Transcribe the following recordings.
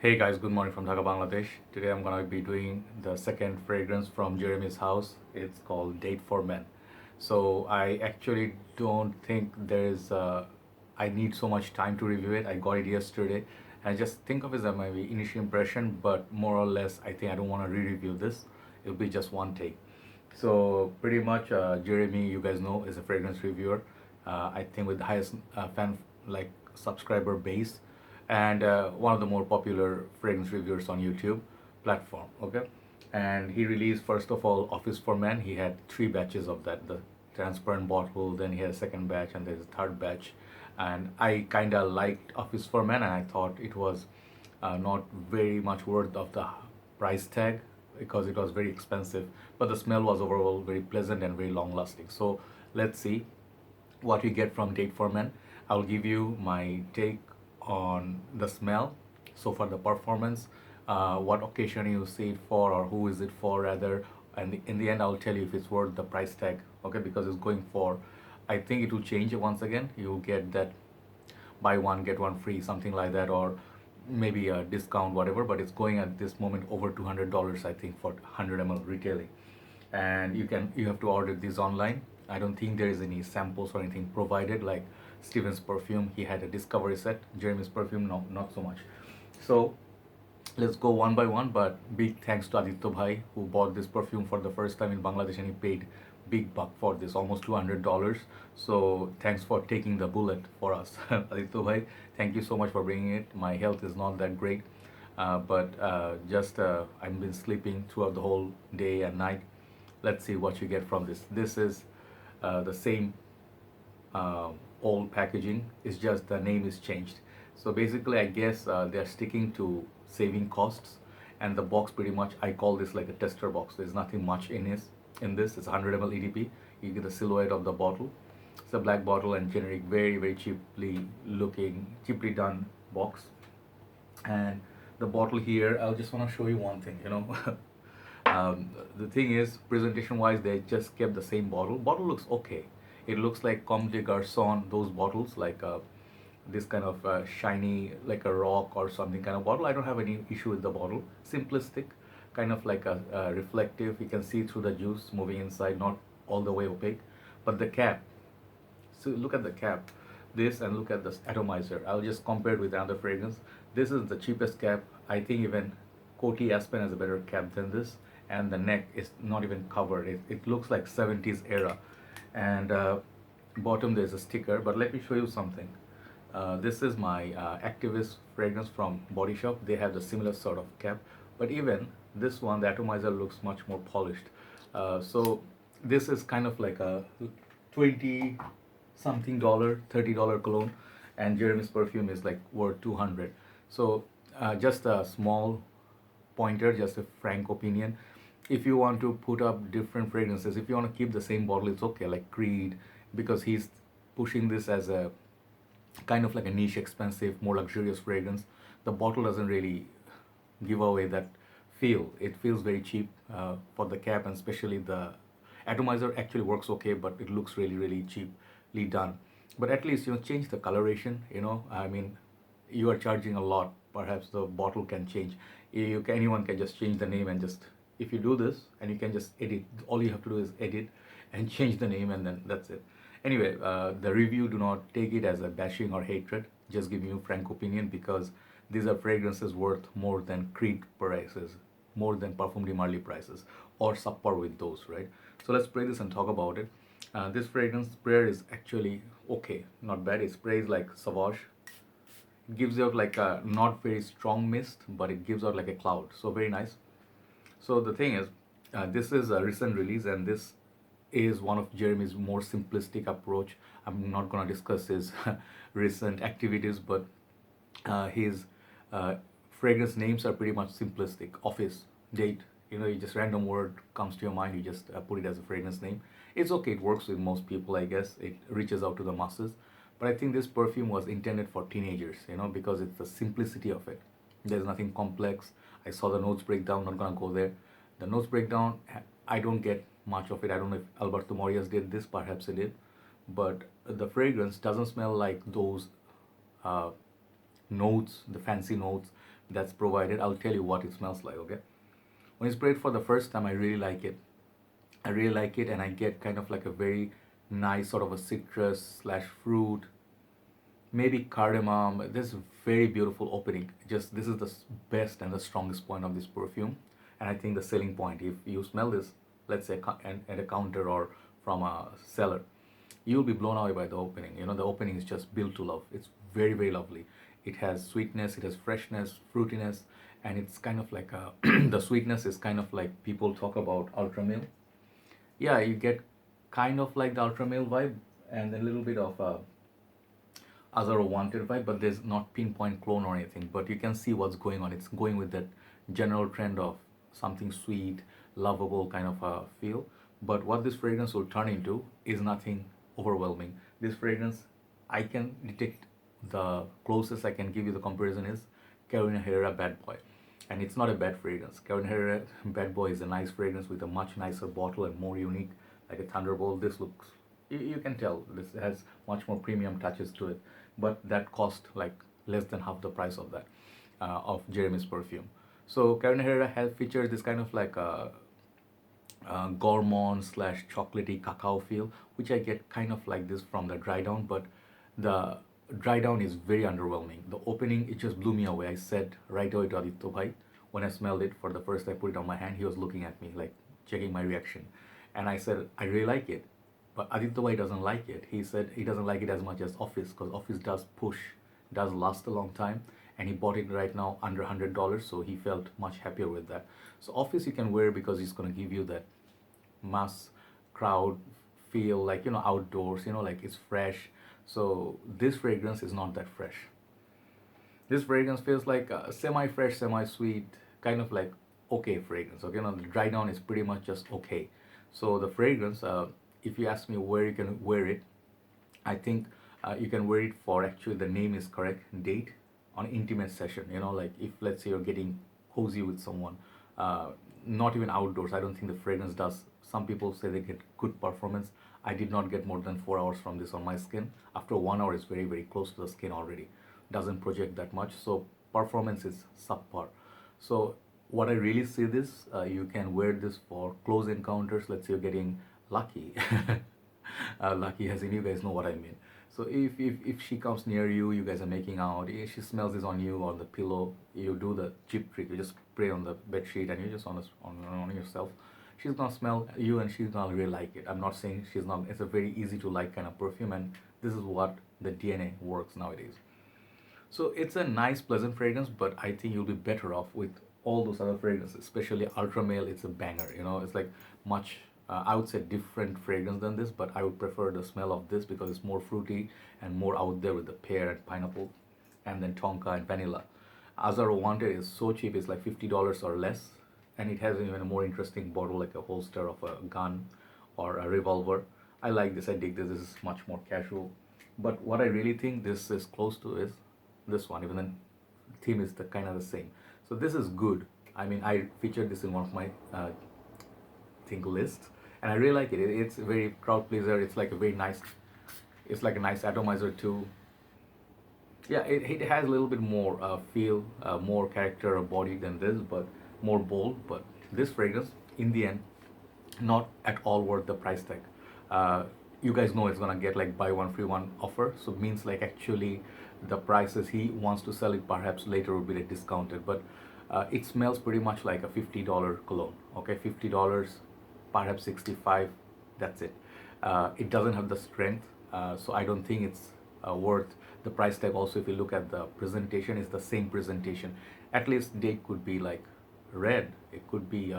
Hey guys, good morning from Dhaka, Bangladesh. Today I'm gonna be doing the second fragrance from Jeremy's house. It's called Date for Men. So I actually don't think I need so much time to review it. I got it yesterday. I just think of it as my initial impression, but more or less, I think I don't want to re-review this. It'll be just one take. So pretty much, Jeremy, you guys know, is a fragrance reviewer. I think with the highest fan like subscriber base, and one of the more popular fragrance reviewers on YouTube platform. Okay, and he released first of all Office for Men. He had three batches of that, the transparent bottle. Then he had a second batch, and there's a third batch. And I kind of liked Office for Men, and I thought it was not very much worth of the price tag because it was very expensive, but the smell was overall very pleasant and very long lasting. So let's see what you get from Date for Men. I'll give you my take on the smell, so for the performance, what occasion you see it for or who is it for rather, and in the end I'll tell you if it's worth the price tag. Okay, because it's going for, I think it will change once again. You'll get that buy one get one free, something like that, or maybe a discount, whatever, but it's going at this moment over $200, I think, for 100 ml retailing. And you have to order this online. I don't think there is any samples or anything provided like Steven's perfume. He had a discovery set. Jeremy's perfume, no, not so much. So let's go one by one, but big thanks to Adityo bhai who bought this perfume for the first time in Bangladesh, and he paid big buck for this, almost $200. So thanks for taking the bullet for us. Adityo bhai, thank you so much for bringing it. My health is not that great, but just I've been sleeping throughout the whole day and night. Let's see what you get from this. This is the same uh, old packaging. It's just the name is changed. So basically, I guess they're sticking to saving costs, and the box pretty much, I call this like a tester box. There's nothing much in this. It's 100 ml EDP. You get the silhouette of the bottle. It's a black bottle and generic, very very cheaply done box. And the bottle here, I just want to show you one thing. The thing is, presentation wise, they just kept the same bottle. Bottle looks okay. It looks like Comme des Garçons, those bottles, like this kind of shiny, like a rock or something kind of bottle. I don't have any issue with the bottle. Simplistic, kind of like a reflective. You can see through the juice moving inside, not all the way opaque. But the cap, so look at the cap, this, and look at this atomizer. I'll just compare it with another fragrance. This is the cheapest cap. I think even Coty Aspen has a better cap than this, and the neck is not even covered. It looks like 70s era. And bottom there's a sticker. But let me show you something. This is my Activist fragrance from Body Shop. They have the similar sort of cap, but even this one, the atomizer, looks much more polished. So this is kind of like a 20 something dollar, $30 cologne, and Jeremy's perfume is like worth 200. So just a small pointer, just a frank opinion. If you want to put up different fragrances, if you want to keep the same bottle, it's okay, like Creed, because he's pushing this as a kind of like a niche, expensive, more luxurious fragrance. The bottle doesn't really give away that feel. It feels very cheap for the cap, and especially the atomizer actually works okay, but it looks really really cheaply done. But at least, change the coloration. I mean, you are charging a lot. Perhaps the bottle can change. Anyone can just change the name, and just, if you do this, and you can just edit. All you have to do is edit and change the name, and then that's it. Anyway, the review, do not take it as a bashing or hatred. Just giving you frank opinion, because these are fragrances worth more than Creed prices, more than Parfum de Marly prices, or subpar with those, right? So let's spray this and talk about it. This fragrance sprayer is actually okay, not bad. It sprays like Sauvage. It gives out like a not very strong mist, but it gives out like a cloud. So very nice. So the thing is, this is a recent release, and this is one of Jeremy's more simplistic approach. I'm not gonna discuss his recent activities, but his uh, fragrance names are pretty much simplistic. Office, date, you just random word comes to your mind, you just put it as a fragrance name. It's okay, it works with most people, I guess. It reaches out to the masses. But I think this perfume was intended for teenagers, because it's the simplicity of it. There's nothing complex. I saw the notes breakdown, not gonna go there. The notes breakdown, I don't get much of it. I don't know if Alberto Morias did this, perhaps he did. But the fragrance doesn't smell like those uh, notes, the fancy notes that's provided. I'll tell you what it smells like, okay? When you spray it for the first time, I really like it. I really like it, and I get kind of like a very nice sort of a citrus slash fruit, maybe cardamom. This very beautiful opening. Just this is the best and the strongest point of this perfume, and I think the selling point. If you smell this, let's say at a counter or from a seller, you'll be blown away by the opening. You know, the opening is just built to love. It's very, very lovely. It has sweetness, it has freshness, fruitiness, and it's kind of like a the sweetness is kind of like people talk about ultra male. Yeah, you get kind of like the ultra male vibe and a little bit of other wanted vibe, but there's not pinpoint clone or anything. But you can see what's going on. It's going with that general trend of something sweet, lovable kind of a feel. But what this fragrance will turn into is nothing overwhelming. This fragrance, I can detect, the closest I can give you the comparison is Carolina Herrera Bad Boy. And it's not a bad fragrance. Carolina Herrera Bad Boy is a nice fragrance with a much nicer bottle and more unique, like a Thunderbolt. This looks, you can tell, this has much more premium touches to it. But that cost like less than half the price of that, of Jeremy's perfume. So Carolina Herrera has featured this kind of like a gourmand slash chocolatey cacao feel, which I get kind of like this from the dry down, but the dry down is very underwhelming. The opening, it just blew me away. I said right away to Adityo bhai, when I smelled it for the first time, I put it on my hand, he was looking at me like checking my reaction. And I said, I really like it. But Adityo bhai doesn't like it. He said he doesn't like it as much as Office, because Office does push, does last a long time, and he bought it right now under $100, so he felt much happier with that. So Office you can wear because he's gonna give you that mass crowd feel, like, you know, outdoors, you know, like it's fresh. So this fragrance is not that fresh. This fragrance feels like a semi-fresh, semi-sweet, kind of like okay fragrance. Okay, now the dry down is pretty much just okay. So the fragrance, if you ask me where you can wear it, I think you can wear it for, actually the name is correct, date, on intimate session. You know, like if let's say you're getting cozy with someone, not even outdoors. I don't think the fragrance does. Some people say they get good performance. I did not get more than 4 hours from this on my skin. After 1 hour, it's very, very close to the skin already. Doesn't project that much. So performance is subpar. So what I really see this, you can wear this for close encounters. Let's say you're getting lucky. Lucky as in, you guys know what I mean. So if she comes near you, you guys are making out, she smells this on you, on the pillow, you do the cheap trick, you just spray on the bed sheet and you just on yourself. She's gonna smell you and she's gonna really like it. I'm not saying she's not. It's a very easy to like kind of perfume, and this is what the DNA works nowadays. So it's a nice, pleasant fragrance, but I think you'll be better off with all those other fragrances, especially Ultra Male. It's a banger, you know, it's like much, I would say different fragrance than this, but I would prefer the smell of this because it's more fruity and more out there with the pear and pineapple, and then tonka and vanilla. Azaro Wanted is so cheap, it's like $50 or less, and it has even a more interesting bottle, like a holster of a gun or a revolver. I like this, I dig this. This is much more casual. But what I really think this is close to is this one, even the theme is the kind of the same. So this is good. I mean, I featured this in one of my think lists, and I really like it. It's a very crowd pleaser. It's like a very nice, it's like a nice atomizer too. Yeah, it has a little bit more feel, more character or body than this, but more bold. But this fragrance, in the end, not at all worth the price tag. You guys know it's gonna get like buy one free one offer, so it means like actually the prices he wants to sell it perhaps later will be like discounted, but it smells pretty much like a $50 cologne. Okay, $50, perhaps 65. That's it. It doesn't have the strength, so I don't think it's worth the price tag. Also, if you look at the presentation, it's the same presentation. At least they could be like red. It could be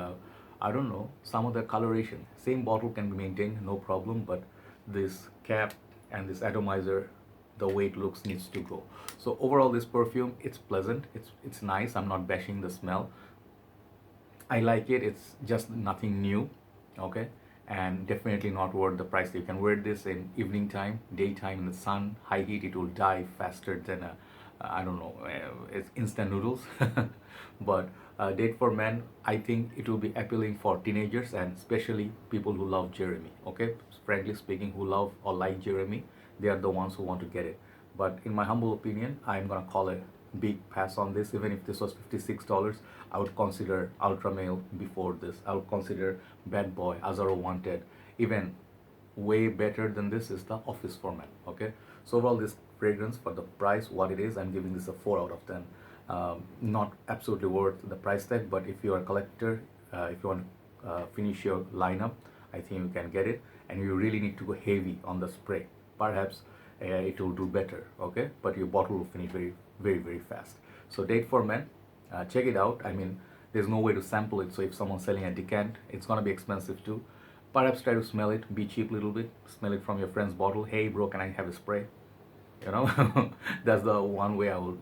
I don't know, some other coloration. Same bottle can be maintained, no problem, but this cap and this atomizer, the way it looks needs to go. So overall, this perfume, it's pleasant, it's nice. I'm not bashing the smell. I like it. It's just nothing new, okay, and definitely not worth the price. You can wear this in evening time, daytime, in the sun, high heat. It will die faster than a, I don't know, it's instant noodles. But date for men, I think it will be appealing for teenagers and especially people who love Jeremy. Okay, frankly speaking, who love or like Jeremy, they are the ones who want to get it. But in my humble opinion, I'm gonna call it big pass on this. Even if this was $56, I would consider Ultra Male before this. I would consider Bad Boy, Azaro Wanted. Even way better than this is the Office format. Okay, so overall, this fragrance, for the price what it is, I'm giving this a 4 out of 10. Not absolutely worth the price tag, but if you are a collector, if you want to finish your lineup, I think you can get it. And you really need to go heavy on the spray. Perhaps it will do better. Okay, but your bottle will finish very fast. So Date for Men, check it out. I mean, there's no way to sample it, so if someone's selling a decant, it's gonna be expensive too. Perhaps try to smell it, be cheap a little bit, smell it from your friend's bottle. Hey bro, can I have a spray? You know, that's the one way I will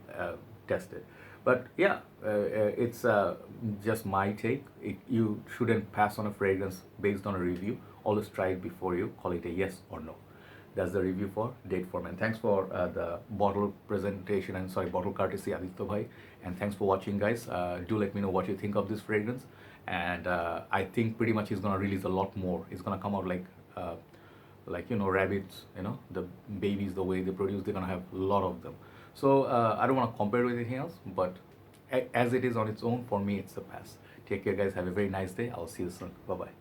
test it. But yeah, it's just my take. You shouldn't pass on a fragrance based on a review. Always try it before you call it a yes or no. That's the review for Date for Men. Thanks for the bottle presentation and sorry, bottle courtesy, Adityo bhai. And thanks for watching, guys. Do let me know what you think of this fragrance. And I think pretty much he's gonna release a lot more. It's gonna come out like you know, rabbits, you know, the babies, the way they produce, they're gonna have a lot of them. So I don't want to compare with anything else, but as it is on its own, for me it's a pass. Take care, guys. Have a very nice day. I'll see you soon. Bye bye.